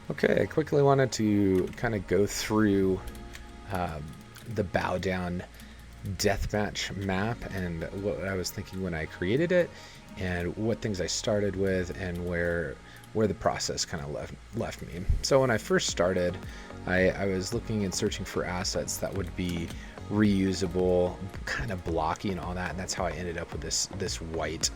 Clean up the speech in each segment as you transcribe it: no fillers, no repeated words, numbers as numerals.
Okay, I quickly wanted to kind of go through um, the bow down deathmatch map and what I was thinking when I created it, and what things I started with, and where the process kind of left me. So when I first started, I was looking and searching for assets that would be reusable, kind of blocky and all that, and that's how I ended up with this white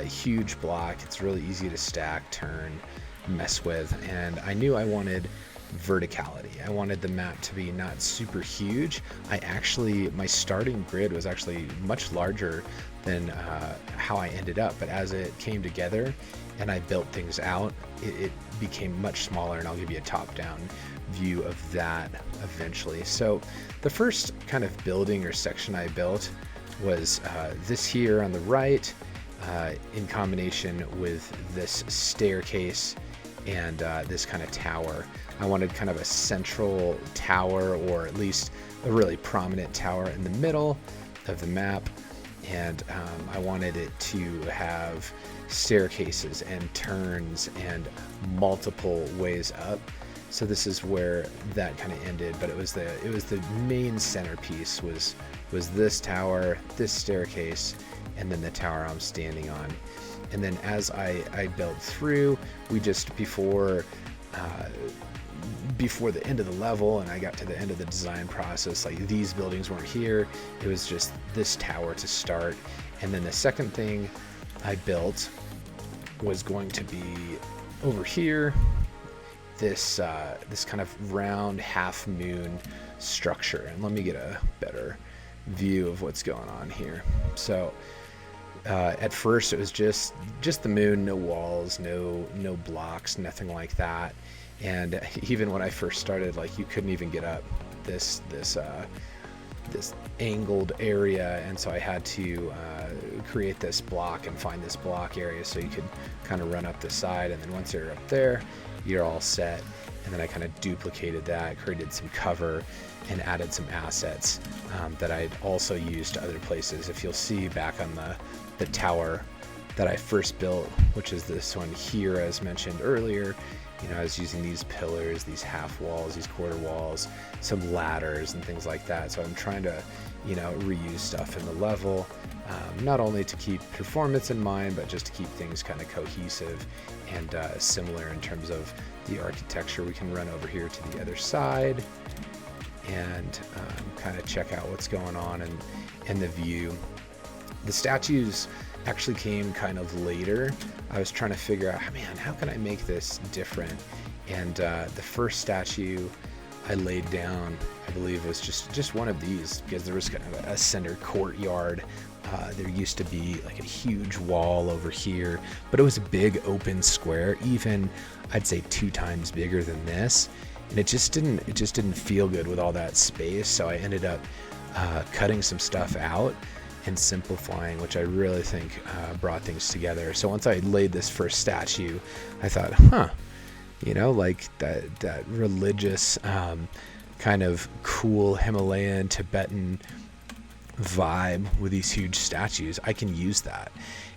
huge block. It's really easy to stack, turn, mess with, and I knew I wanted verticality. I wanted the map to be not super huge. My starting grid was actually much larger than how I ended up, but as it came together and I built things out, it became much smaller, and I'll give you a top-down view of that eventually. So the first kind of building or section I built was this here on the right, in combination with this staircase and this kind of tower. I wanted kind of a central tower, or at least a really prominent tower in the middle of the map, and I wanted it to have staircases and turns and multiple ways up. So this is where that kind of ended, but it was the main centerpiece was this tower, this staircase, and then the tower I'm standing on. And then as I built through, we just before the end of the level and I got to the end of the design process, like these buildings weren't here. It was just this tower to start. And then the second thing I built was going to be over here, this kind of round half moon structure. And let me get a better view of what's going on here. So at first it was just the moon, no walls, no blocks, nothing like that. And even when I first started, like, you couldn't even get up this angled area, and so I had to create this block and find this block area so you could kind of run up the side, and then once you're up there, you're all set. And then I kind of duplicated that, created some cover, and added some assets that I'd also used to other places. If you'll see back on the tower that I first built, which is this one here, as mentioned earlier, I was using these pillars, these half walls, these quarter walls, some ladders and things like that. So I'm trying to, reuse stuff in the level, not only to keep performance in mind, but just to keep things kind of cohesive and similar in terms of the architecture. We can run over here to the other side and kind of check out what's going on in the view. The statues actually came kind of later. I was trying to figure out, man, how can I make this different? And the first statue I laid down, I believe, was just one of these, because there was kind of a center courtyard. There used to be like a huge wall over here, but it was a big open square, even I'd say 2 times bigger than this. And it just didn't feel good with all that space. So I ended up cutting some stuff out and simplifying, which I really think brought things together. So once I laid this first statue, I thought, like that religious kind of cool Himalayan Tibetan vibe with these huge statues, I can use that.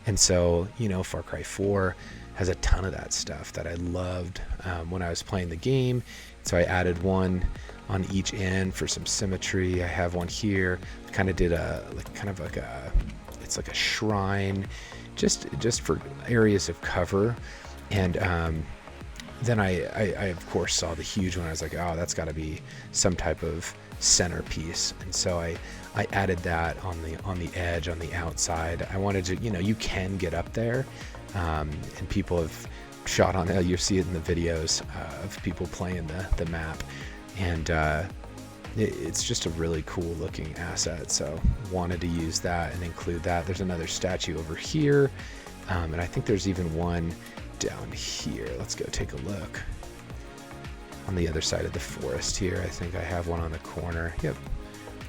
And so, Far Cry 4 has a ton of that stuff that I loved when I was playing the game. So I added one on each end for some symmetry. I have one here. Kind of did it's like a shrine, just for areas of cover. And then I of course saw the huge one. I was like, oh, that's got to be some type of centerpiece. And so I added that on the edge, on the outside. I wanted to, you can get up there, and people have shot on it. You see it in the videos of people playing the map, and it's just a really cool looking asset. So wanted to use that and include that. There's another statue over here, and I think there's even one down here. Let's go take a look. On the other side of the forest here, I think I have one on the corner. Yep,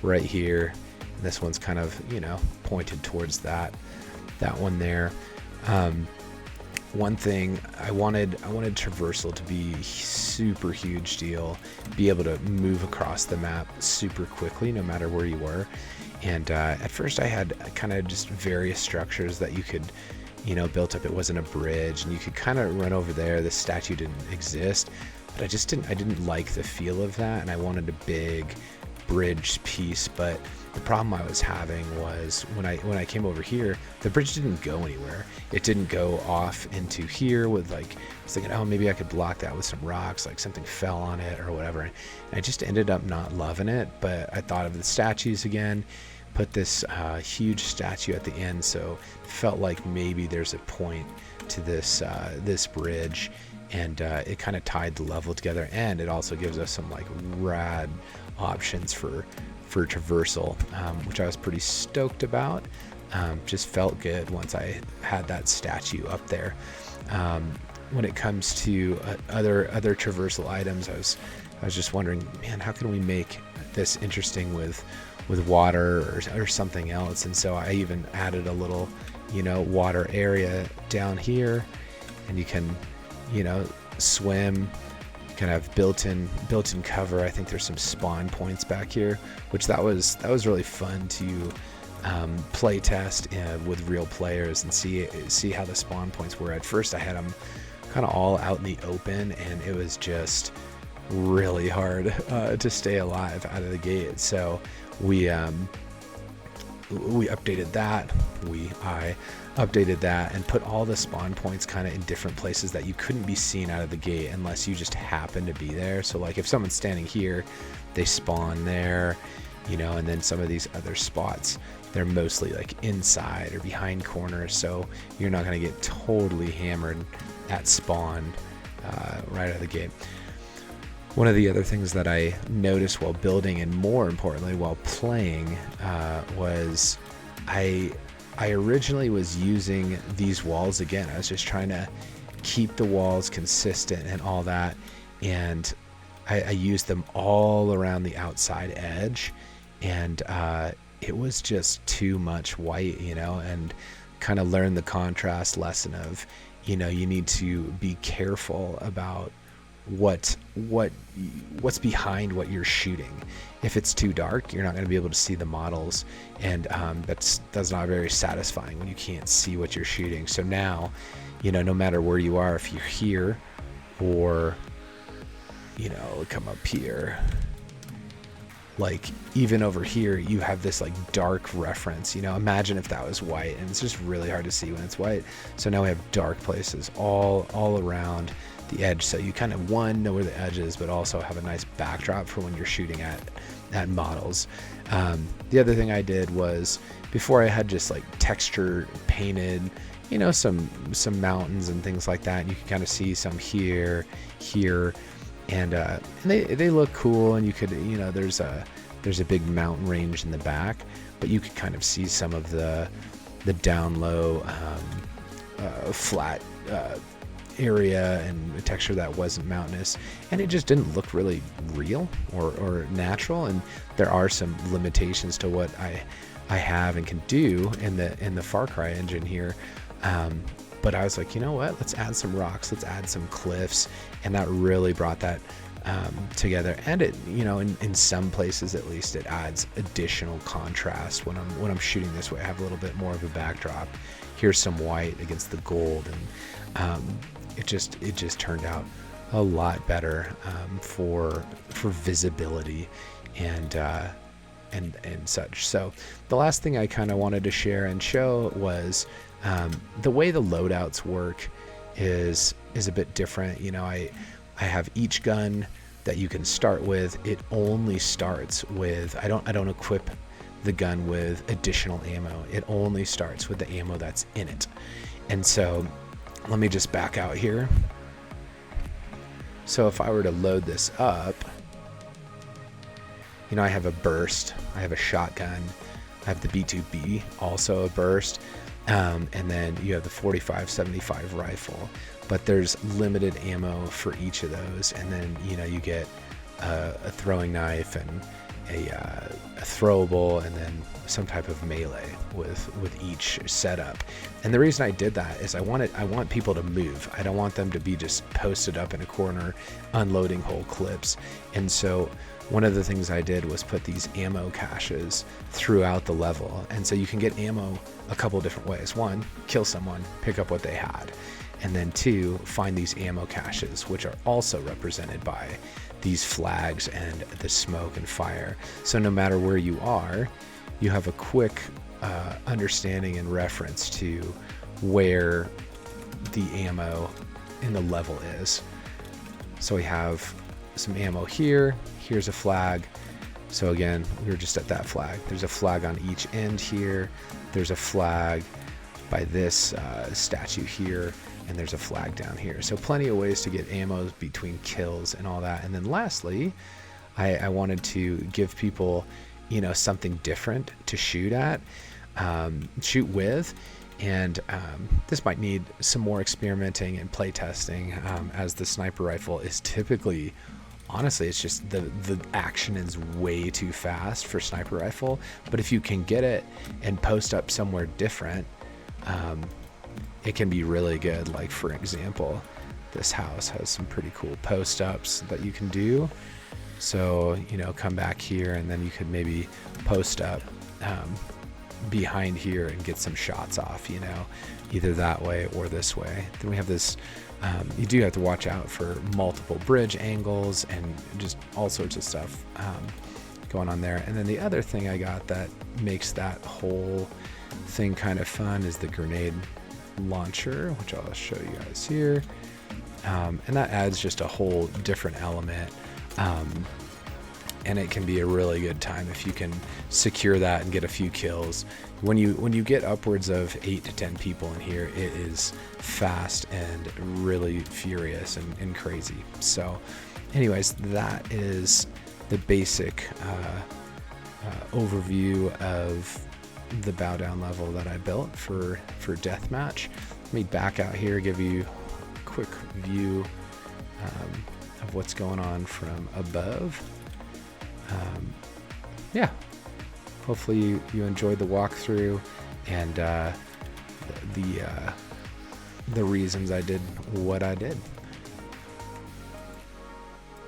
right here. And this one's kind of, pointed towards that one there. One thing I wanted Traversal to be super huge deal, be able to move across the map super quickly no matter where you were. And at first I had kind of just various structures that you could, built up. It wasn't a bridge, and you could kind of run over there. The statue didn't exist, but I didn't like the feel of that, and I wanted a big bridge piece. But the problem I was having was when I came over here, the bridge didn't go anywhere. It didn't go off into here with I was thinking, oh, maybe I could block that with some rocks, like something fell on it or whatever. And I just ended up not loving it. But I thought of the statues again, put this huge statue at the end, so it felt like maybe there's a point to this this bridge, and it kind of tied the level together, and it also gives us some like rad options for traversal, which I was pretty stoked about. Just felt good once I had that statue up there. When it comes to other traversal items, I was just wondering, man, how can we make this interesting with water or something else? And so I even added a little, water area down here, and you can, swim. You can have built-in cover. I think there's some spawn points back here, which that was really fun to play test with real players and see how the spawn points were. At first I had them kind of all out in the open, and it was just really hard to stay alive out of the gate. So we updated that. I updated that and put all the spawn points kind of in different places that you couldn't be seen out of the gate unless you just happen to be there. So like if someone's standing here, they spawn there, and then some of these other spots, they're mostly like inside or behind corners, so you're not going to get totally hammered at spawn right out of the gate. One of the other things that I noticed while building, and more importantly while playing, was I originally was using these walls again. I was just trying to keep the walls consistent and all that, and I used them all around the outside edge, and it was just too much white, and kind of learned the contrast lesson of, you need to be careful about what's behind what you're shooting. If it's too dark, you're not going to be able to see the models, and that's not very satisfying when you can't see what you're shooting. So now, no matter where you are, if you're here or come up here, like even over here, you have this like dark reference. Imagine if that was white, and it's just really hard to see when it's white. So now we have dark places all around the edge, so you kind of know where the edge is, but also have a nice backdrop for when you're shooting at models. The other thing I did was, before I had just like texture painted, some mountains and things like that, and you can kind of see some here, and they look cool, and you could, there's a big mountain range in the back, but you could kind of see some of the down low flat area and a texture that wasn't mountainous, and it just didn't look really real or natural. And there are some limitations to what I have and can do in the Far Cry engine here, but I was like, you know what, let's add some rocks, let's add some cliffs, and that really brought that together. And it, in some places at least, it adds additional contrast when I'm shooting this way. I have a little bit more of a backdrop. Here's some white against the gold, and it just turned out a lot better for visibility and such. So the last thing I kind of wanted to share and show was the way the loadouts work is a bit different. I have each gun that you can start with. It only starts with, I don't equip the gun with additional ammo. It only starts with the ammo that's in it. And so let me just back out here. So if I were to load this up, I have a burst, I have a shotgun, I have the B2B, also a burst, and then you have the 45-75 rifle. But there's limited ammo for each of those, and then you get a throwing knife and a throwable, and then some type of melee with each setup. And the reason I did that is I want people to move. I don't want them to be just posted up in a corner unloading whole clips. And so one of the things I did was put these ammo caches throughout the level, and so you can get ammo a couple different ways. One, kill someone, pick up what they had. And then 2, find these ammo caches, which are also represented by these flags and the smoke and fire. So no matter where you are, you have a quick understanding and reference to where the ammo in the level is. So we have some ammo here. Here's a flag. So again, we were just at that flag. There's a flag on each end here. There's a flag by this statue here, and there's a flag down here. So plenty of ways to get ammo between kills and all that. And then lastly, I wanted to give people, you know, something different to shoot at, shoot with. And this might need some more experimenting and play testing, as the sniper rifle is typically, honestly, it's just the action is way too fast for sniper rifle. But if you can get it and post up somewhere different, it can be really good. Like, for example, this house has some pretty cool post ups that you can do. So, you know, come back here and then you could maybe post up behind here and get some shots off, you know, either that way or this way. Then we have this, you do have to watch out for multiple bridge angles and just all sorts of stuff going on there. And then the other thing I got that makes that whole thing kind of fun is the grenade launcher, which I'll show you guys here. And that adds just a whole different element. And it can be a really good time if you can secure that and get a few kills. When you get upwards of 8 to 10 people in here, it is fast and really furious and crazy. So anyways, that is the basic overview of the bow down level that I built for deathmatch. Let me back out here, give you a quick view of what's going on from above. Yeah, hopefully you enjoyed the walkthrough and the reasons I did what I did.